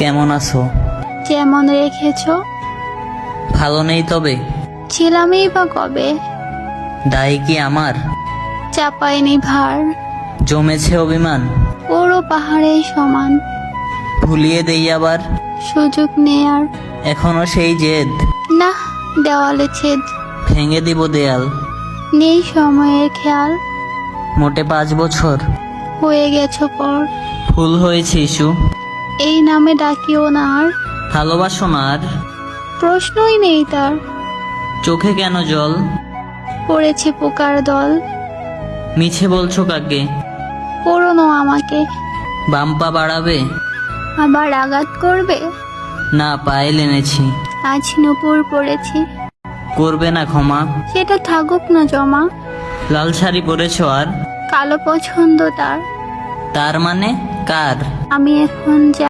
কেমন আছো? যেমন রেখেছো। ভালো নেই তবে? ছিলামই বা কবে, দায় কি আমার? চাপাইনি ভার, জমেছে অভিমান, পুরো পাহাড়ের সমান। ভুলিয়ে দেই আবার, সুযোগ নেয়ার এখনো সেই জেদ, না, দেওয়ালে ছেদ। ভেঙে দিব দেয়াল। নেই সময়ের খেয়াল, মোটে 5 বছর হয়ে গেছো পর। ভুল হয়েছে ইস্যু, এই নামে ডাকিও না আর, ভালোবাসো না আর। প্রশ্নই নেই তার। চোখে কেন জল? পড়েছে পোকার দল, মিছে বলছো কাকে? পুরনো আমাকে বাম্পা বাড়াবে? আবার আঘাত করবে। না, পায়েল এনেছি। আজ নুপুর পড়েছি, করবে না ক্ষমা? সেটা থাকুক না জমা। লাল শাড়ি পরেছো আর? কালো পছন্দ তার, তার মানে কার? আমি এখন